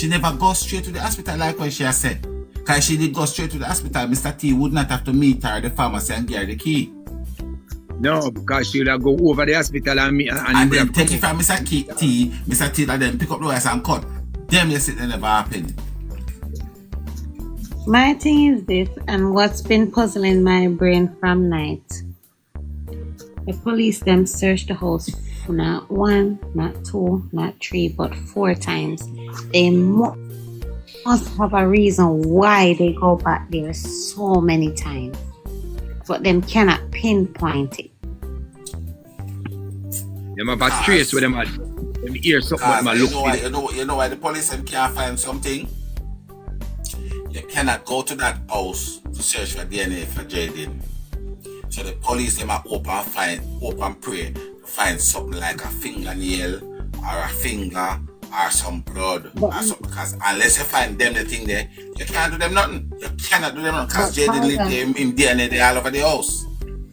she never goes straight to the hospital like what she has said. Because she did go straight to the hospital, Mr. T would not have to meet her at the pharmacy and give her the key. No, because she would have go over the hospital and then take it from Mr. T, Mr. T and then pick up the wires and cut. Them you see it never happened. My thing is this, and what's been puzzling my brain from night. The police them searched the house not 1, not 2, not 3, but 4 times. They must have a reason why they go back there so many times, but them cannot pinpoint it. Them have a trace with them hear something what man look for. You know why the police can't find something? You cannot go to that house to search for DNA for Jayden. So the police them are open and pray to find something like a fingernail or a finger or some blood or something. Because unless you find them the thing there, you can't do them nothing. You cannot do them nothing because Jayden lived in DNA there all over the house.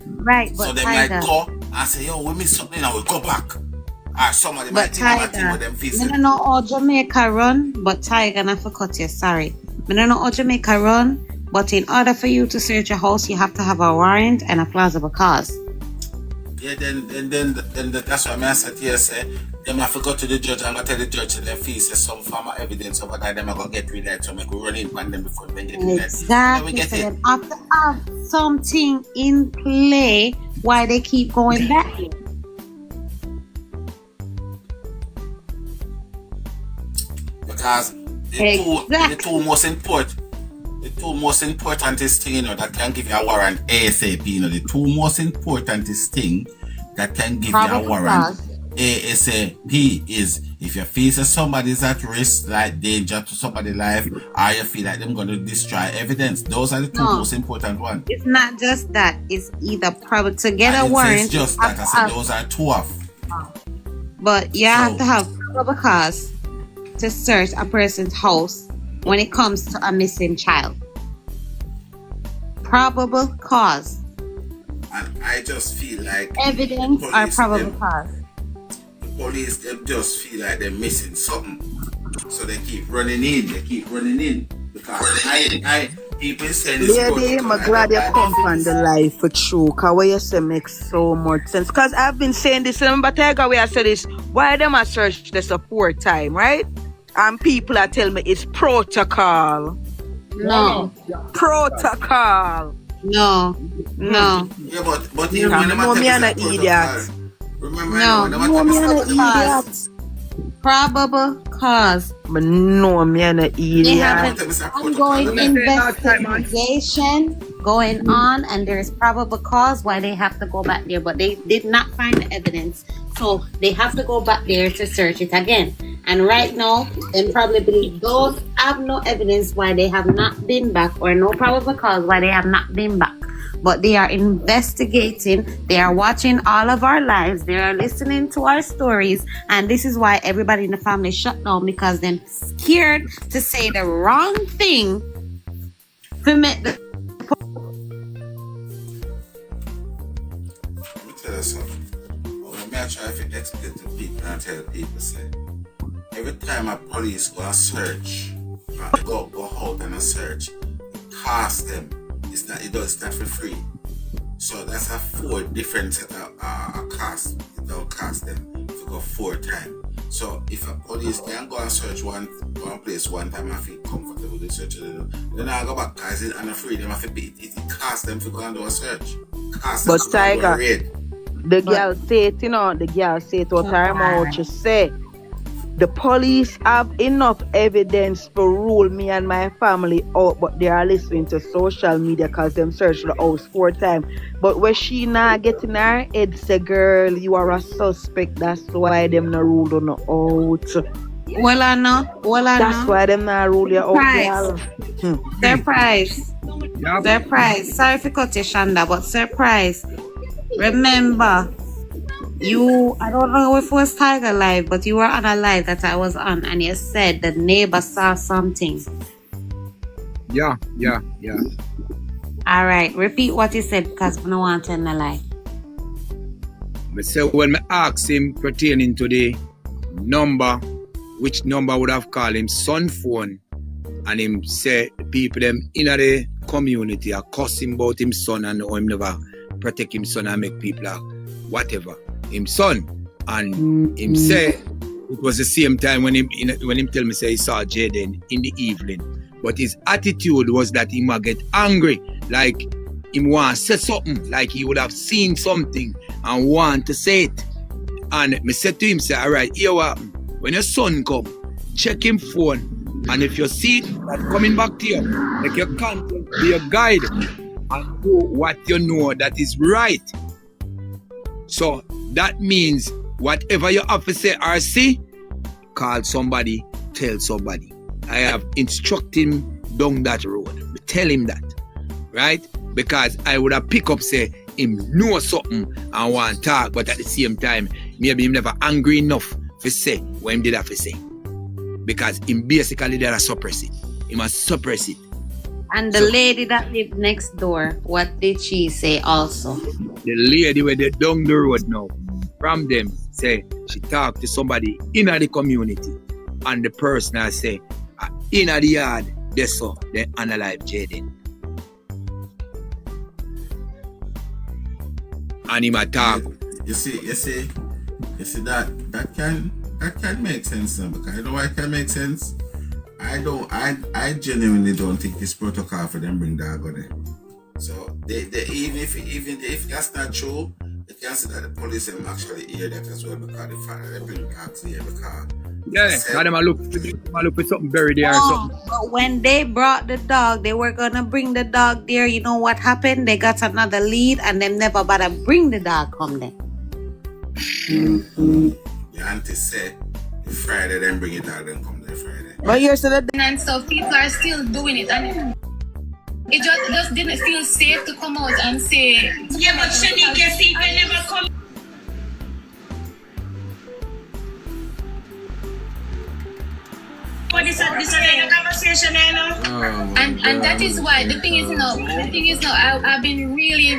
Right, but so they might go and say, yo, we miss something and we go back. Or somebody might think about thing with them fees. I don't know how Jamaica run, but Tiger, I forgot you, sorry. I don't know how Jamaica run, but in order for you to search a house, you have to have a warrant and a plausible cause. Yeah, then that's why I said here, say, them have to go to the judge and go tell the judge their fees is some form of evidence over that them are going to get rid of it, so make we run in on them before they get rid of it. Exactly. So them have to have something in play why they keep going back here. Because the two most importantest thing, you know, that can give you a warrant ASAP, you know, the two most importantest thing that can give you a warrant ASAP is if you feel that somebody's at risk, like danger to somebody's life, or you feel like them going to destroy evidence. Those are the two most important ones. It's not just that. It's either probably to get a warrant. It's just that. I said those are two of. But you have to have probable cause to search a person's house when it comes to a missing child. Probable cause. And I just feel like evidence or probable cause. The police them just feel like they're missing something. So they keep running in. Because I people say this. Lady, I'm glad you come from the life for true. Cause what you say makes so much sense. Cause I've been saying this, remember Tiger where I said this, why them I search the support time, right? And people are telling me it's protocol. No. Protocol. No. Yeah, but you no, me an idiot. Remember, no, me an idiot. Probable cause. But no, me an idiot. They have an ongoing investigation going on, and there is probable cause why they have to go back there, but they did not find the evidence, so they have to go back there to search it again. And right now, they probably believe those have no evidence why they have not been back, or no probable cause why they have not been back. But they are investigating, they are watching all of our lives, they are listening to our stories, and this is why everybody in the family shut down, because they're scared to say the wrong thing to make the... Let me tell you something. When I try to explain to people and tell people, say, every time a police go and search, go out and search, it costs them. It does that for free. So that's a 4 different set of costs. It don't cost them to go 4 times. So if a police can go and search one place one time and feel comfortable with search, then I go back because it's not free. Them have to be it costs them to go and do a search. But Tiger, the girl say it, you know, the girl say it what her mouth just say. The police have enough evidence to rule me and my family out, but they are listening to social media because them search the house 4 times. But when she not getting her head say, girl, you are a suspect, that's why them not rule you out. Well, I know. That's why them not rule you out. Surprise. Surprise. Sorry for cut you, Shonda, but surprise. Remember, I don't know if it was Tiger Live, but you were on a live that I was on, and you said the neighbor saw something. Yeah. All right, repeat what you said because I don't want to tell a lie. I said when I asked him pertaining to the number which number would have called him son phone, and him say the people them in the community are cussing about him son and him never protect him son and make people whatever him son, and him say it was the same time when him tell me say he saw Jayden in the evening, but his attitude was that he might get angry, like him want to say something, like he would have seen something and want to say it. And me said to him, say, all right, here what happen? When your son come, check him phone, and if you see that coming back to you, make your content be your guide and do what you know that is right. So that means whatever you have to say or see, call somebody, tell somebody. I have instructed him down that road. Tell him that, right? Because I would have pick up, say, him know something and want to talk, but at the same time, maybe him never angry enough to say what him did have to say. Because him basically there to suppress it. He must suppress it. And the lady that lived next door, what did she say also? The lady where they down the road now, from them, say she talked to somebody in the community, and the person I say, in the yard, they saw they unalive Jayden. And him attack. You see that can make sense now, because you know why it can make sense? I genuinely don't think this protocol for them bring dog on there. So they even if that's not true, they can say that the police them actually hear that as well, because the fact that they bring dogs here because them look for something buried there or something. But when they brought the dog, they were gonna bring the dog there. You know what happened? They got another lead and them never bother bring the dog come there. Your auntie said the Friday then bring it out, then come there Friday. But you're still And so people are still doing it, and it just didn't feel safe to come out and say. Yeah, but Shanika, people never come. This is a conversation, I know. And that is why the thing is now I've been really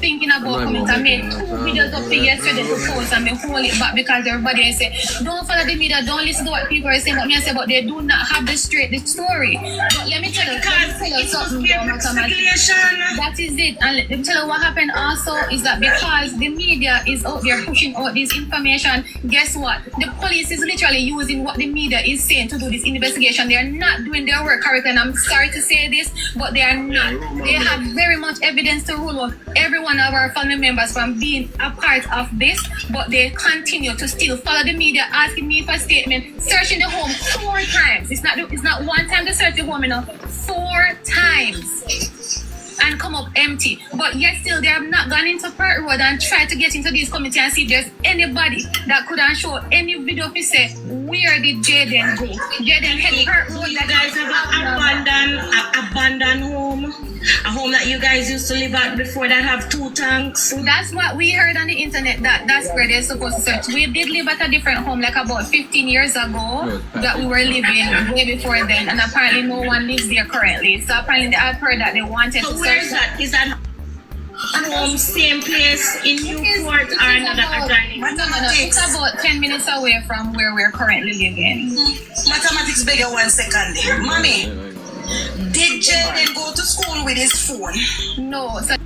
thinking about coming. I made 2 videos up there yesterday to post and me hold it back because everybody is saying don't follow the media, don't listen to what people are saying, but me I say but they do not have the story. But let me tell you something about mathematics. That is it. And let me tell you what happened also is that because the media is out there pushing out this information, guess what? The police is literally using what the media is saying to do this investigation. They are not doing their work correctly, and I'm sorry to say this, but they are not. They have very much evidence to rule out every one of our family members from being a part of this, but they continue to still follow the media, asking me for a statement, searching the home 4 times. It's not one time to search the home, 4 times. And come up empty. But yet still they have not gone into Park Road and tried to get into this committee and see if there's anybody that could have show any video to say where did Jayden go. Jayden head Park Road. You guys have an abandoned home, a home that you guys used to live at before that have 2 tanks. So that's what we heard on the internet, that's where they're supposed to search. We did live at a different home like about 15 years ago that we were living way before then, and apparently no one lives there currently. So apparently I've heard that they wanted to search. Where is that? Is that home same place in Newport or another adjoining? No. It's about 10 minutes away from where we're currently living. Mathematics beg you 1 second there. Mommy, did Jayden go to school with his phone? No. So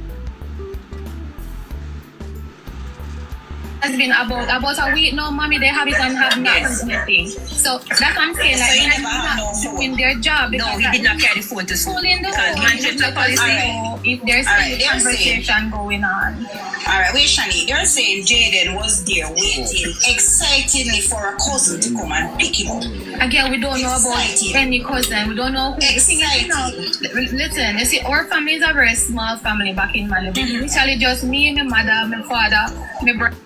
it's been about a week now, mommy. They have it and have not heard anything. So that's what I'm saying. Like, So you they're never had not no phone? doing their job. No, he did not carry the phone to school. In the Because home, Manchester police know if there's Alright, any they're conversation going on. Alright, wait, Shani. They're saying Jayden was there waiting excitedly for a cousin to come and pick him up. Again, we don't know about Excited. any cousin. We don't know who. The thing is, listen, you see, our family is a very small family back in Malibu. Literally just me, my mother, my father, my brother.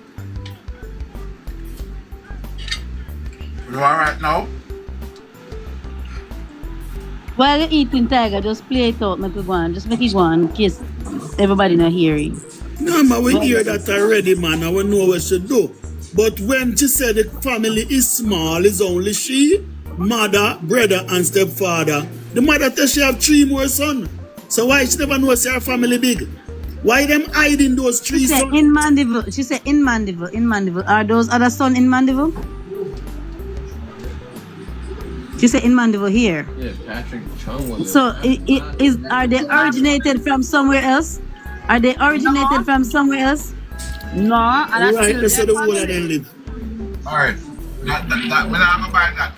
You alright now? While you're eating, Tiger, just play it out, make it go on. Just make it go on in case everybody not hearing. No, man, we hear that already, man, and we know what she do. But when she said the family is small, it's only she, mother, brother, and stepfather. The mother says she have 3 more sons. So why she never knows her family big? Why them hiding those 3 She said sons? in Mandeville. She said in Mandeville. Are those other sons in Mandeville? She said in Mandeville here. Yeah, Patrick Chung was. So are they originated from somewhere else? Are they originated from somewhere else? No, and Right, they said the whole of them live. Alright. That when I'm about that.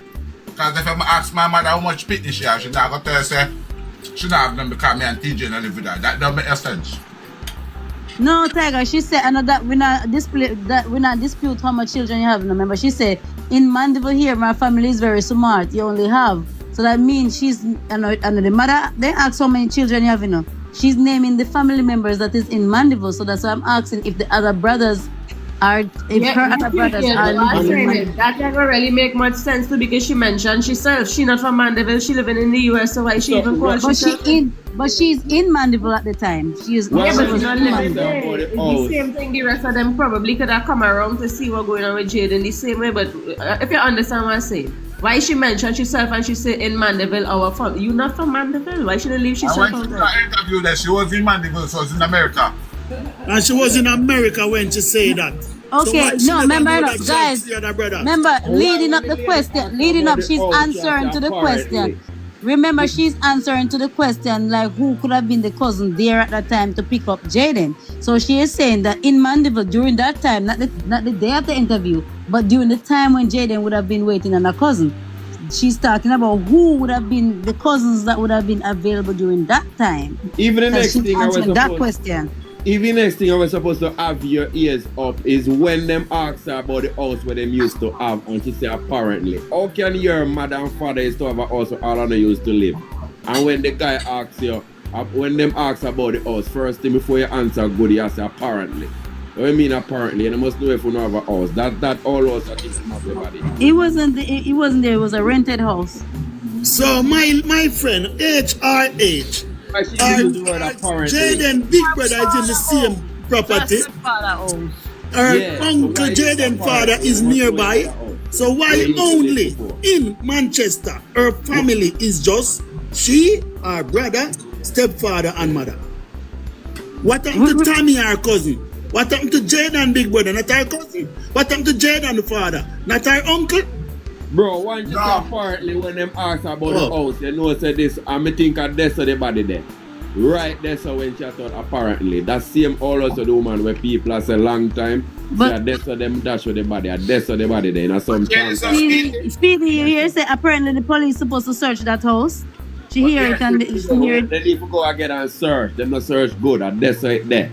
Because if I ask my mother how much pity she has, she's not going to tell her, say, she not have them because me and TJ don't live with her. That don't make sense. No, Tiger. She said, I know that we not dispute how much children you have. Remember, she said in Mandeville here, my family is very smart. You only have, so that means she's. And the mother, they ask how many children you have. You know, she's naming the family members that is in Mandeville. So that's why I'm asking if the other brothers are, if her other brothers are living in Mandeville. That never really make much sense too, because she mentioned herself. She not from Mandeville. She living in the US. So why she even called herself? But she's in Mandeville at the time. She is. Yeah, but she's not living there. It's the same thing. The rest of them probably could have come around to see what's going on with Jayden the same way. But if you understand what I'm saying, why she mentioned herself and she said in Mandeville, our family. You not from Mandeville? Why should she leave herself out there? I interviewed her. She was in Mandeville, so she was in America. And she was in America when she said that. Okay, So no, remember, guys. Remember, Leading up the question. Leading up, she's answering to the question. Remember, she's answering to the question like who could have been the cousin there at that time to pick up Jayden. So she is saying that in Mandeville during that time, not the day of the interview, but during the time when Jayden would have been waiting on a cousin. She's talking about who would have been the cousins that would have been available during that time. Even the next thing I was that question. Even next thing I was supposed to have your ears up is when them ask her about the house where them used to have, and she say apparently, how can your mother and father used to have a house where all of them used to live? And when the guy asks you, when them ask about the house, first thing before you answer good, you say apparently. What I mean apparently, you must know if you know have a house. That all house that is not everybody. It wasn't there, it was a rented house. So my friend HRH. Jayden big brother is in the same property. Her uncle Jayden father is nearby. So why only in Manchester her family is just she, her brother, stepfather and mother? What happened to Tommy, her cousin? What happened to Jayden big brother, not her cousin? What happened to Jayden the father, not her uncle? Bro, one just apparently when them ask about the house, you know, say this, and me think of this of the body there. Right there, so when she thought apparently, that same all also the woman where people are say long time, but that's of them dash with the body, that's of the body there, in some time. Speedy, you hear say apparently the police supposed to search that house. She hear it and she hear it. They need to go again and search, they not search good, and that's right there.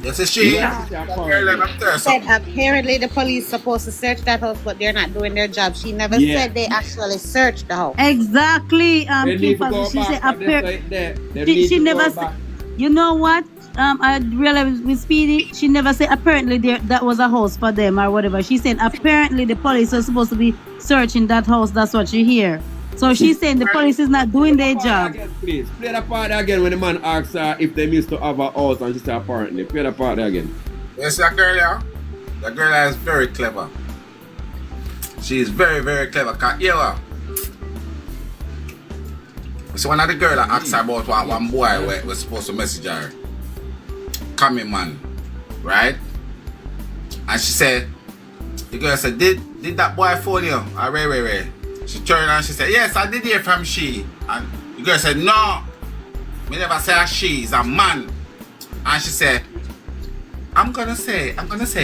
Yes, it's she. Said apparently the police supposed to search that house, but they're not doing their job. She never said they actually searched the house. Exactly. She said apparently. She never said. You know what? I realized with Speedy, she never said apparently that was a house for them or whatever. She said apparently the police are supposed to be searching that house. That's what you hear. So she's saying the police is not doing their job. Again, please. Play the part again when the man asks her if they used to have a house and she said apparently. Play the part again. Yes, that girl, yeah. That girl is very clever. She is very, very clever. Can't hear her. So one of the girls that asked her about one boy was supposed to message her. Coming man. Right? And she said, the girl said, did that boy phone you? Ray. She turned and she said, yes, I did hear from she. And the girl said, no. Me never say a she, it's a man. And she said, I'm gonna say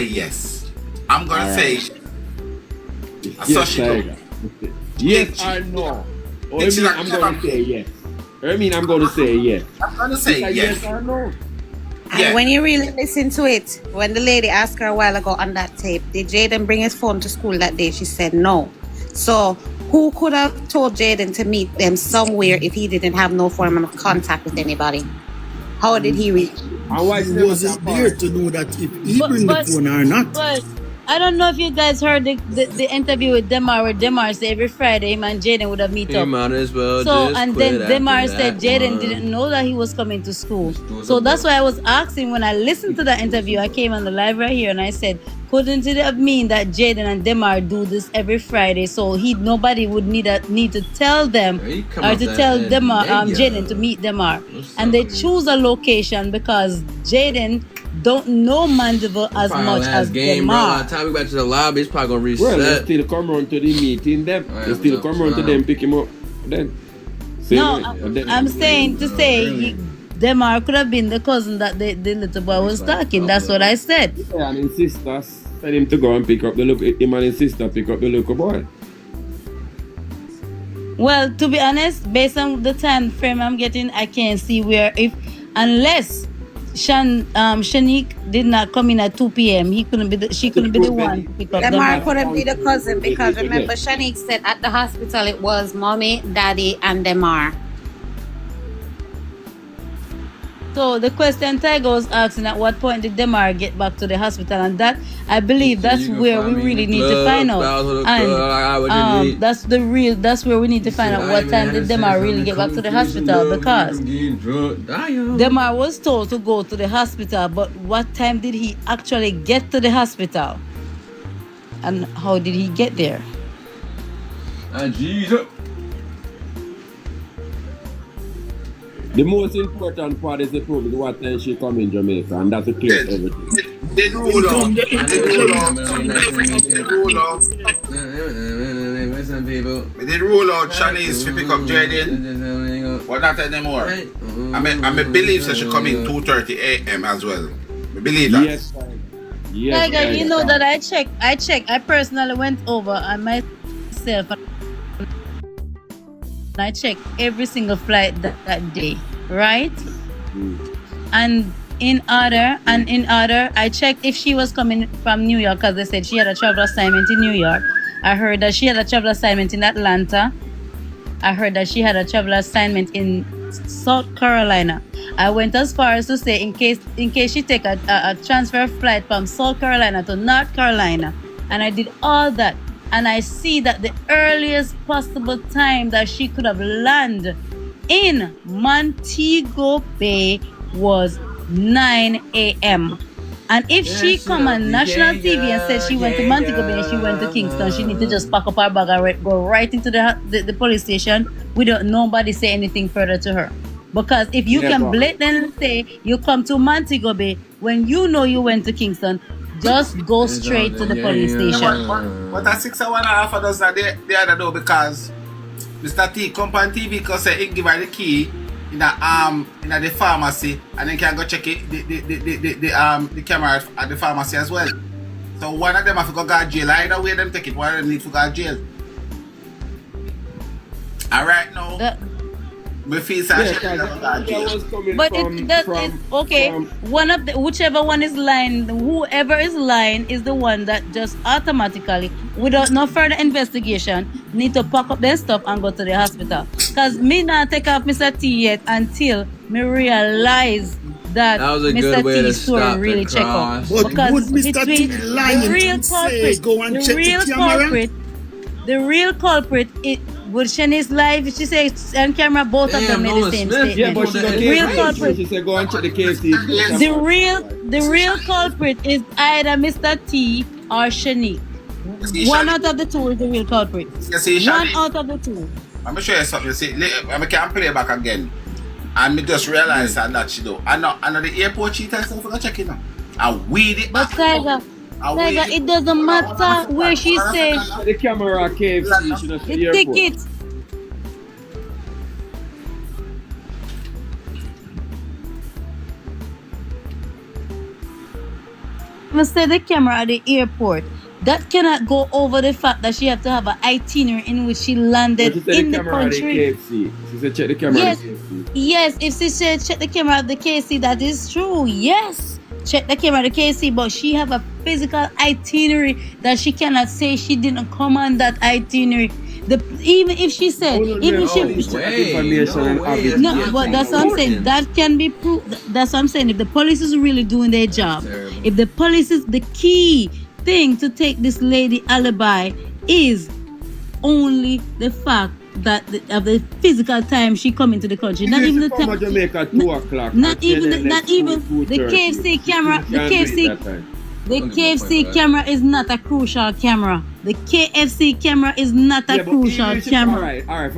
yes. I'm gonna say so she go. Yes or no? Or I mean I'm gonna say yes. I mean I'm gonna say yes. I'm gonna say yes or no. And when you really listen to it, when the lady asked her a while ago on that tape, did Jayden bring his phone to school that day? She said no. So who could have told Jayden to meet them somewhere if he didn't have no form of contact with anybody? How did he reach? And why he wasn't there to know that if he bring the phone or not? But I don't know if you guys heard the interview with Demar, where Demar said every Friday him and Jayden would have meet up. Might as well so and then Demar said Jayden didn't know that he was coming to school. So that's why I was asking when I listened to that interview. I came on the live right here and I said, couldn't it have mean that Jayden and Demar do this every Friday? So nobody would need to tell them or to tell Demar Jayden to meet Demar. And they choose a location because Jayden don't know Mandeville as much as game, bro. By Demar. the time we back to the lobby, it's probably gonna reset. Well, they still come around to the meeting them. They still come around to them, pick him up. Then. I'm saying to say Demar could have been the cousin that the little boy was talking. That's what I said. Yeah, and his sister said him to go and pick up the little. Him and his sister pick up the little boy. Well, to be honest, based on the time frame I'm getting, I can't see where unless Shanique did not come in at 2 p.m. She couldn't be the one to pick up Demar couldn't be the cousin because remember Shanique said at the hospital it was mommy, daddy, and Demar. So the question Tiger was asking, at what point did Demar get back to the hospital? And that, I believe that's where we really need to find out. And that's where we need to find out what time did Demar really get back to the hospital, because Demar was told to go to the hospital, but what time did he actually get to the hospital? And how did he get there? Jesus. The most important part is the proof what time she come in Jamaica, and that's a clear everything. They rule out. They rule out Chinese to pick up Jayden, but not anymore. I believe that she come in 2:30 a.m. as well. I believe that. Yes. Tiger, you know that I checked. I personally went over and myself. I checked every single flight that day, right? And in order, I checked if she was coming from New York, because they said she had a travel assignment in New York. I heard that she had a travel assignment in Atlanta. I heard that she had a travel assignment in South Carolina. I went as far as to say in case she take a transfer flight from South Carolina to North Carolina, and I did all that. And I see that the earliest possible time that she could have landed in Montego Bay was 9 a.m. And if she come on national TV and said she went to Montego Bay and she went to Kingston, she need to just pack up her bag and go right into the police station without nobody say anything further to her. Because if you can blatantly say you come to Montego Bay when you know you went to Kingston, just go straight to the police station. But at 6 hours and a half does that they other do, because Mr. T come on TV because he give her the key in the pharmacy, and then can go check it the camera at the pharmacy as well. So one of them have to go to jail. Either way them take it, one of them need to go to jail. And right now, we feel whichever one is lying, whoever is lying is the one that just automatically, without no further investigation, need to pack up their stuff and go to the hospital. Because me not take off Mr. T yet until me realize that Mr. T's story really check out. But because would Mr. T lying the real to culprit, say, go and check the camera? The real culprit, would Shanice's live, she says on camera, both of them made the same statement. Yeah, but the real culprit. She said go and check the KFC. The real culprit is either Mr. T or Shanique. One out of the two is the real culprit. One out of the two. I'm gonna show you something. See, I can play back again, and me just realize that she do. I know the airport she tells me to check it now. And weed it. But Tiger, it doesn't matter where she say. The camera KFC, she does the airport. Ticket. I say the camera at the airport. That cannot go over the fact that she have to have an itinerary in which she landed in the country. She said check the camera at the KFC. Yes, if she said check the camera at the KFC, that is true. Yes, check the camera at the KFC, but she have a physical itinerary that she cannot say she didn't come on that itinerary. Even if she said, but that's what I'm saying. That can be proved. That's what I'm saying. If the police is really doing their job, if the police is the key thing to take this lady alibi is only the fact that of the physical time she come into the country. Not even the time. Jamaica 2 o'clock. Not even the KFC camera. The KFC camera is not a crucial camera. The KFC camera is not a crucial camera. All right.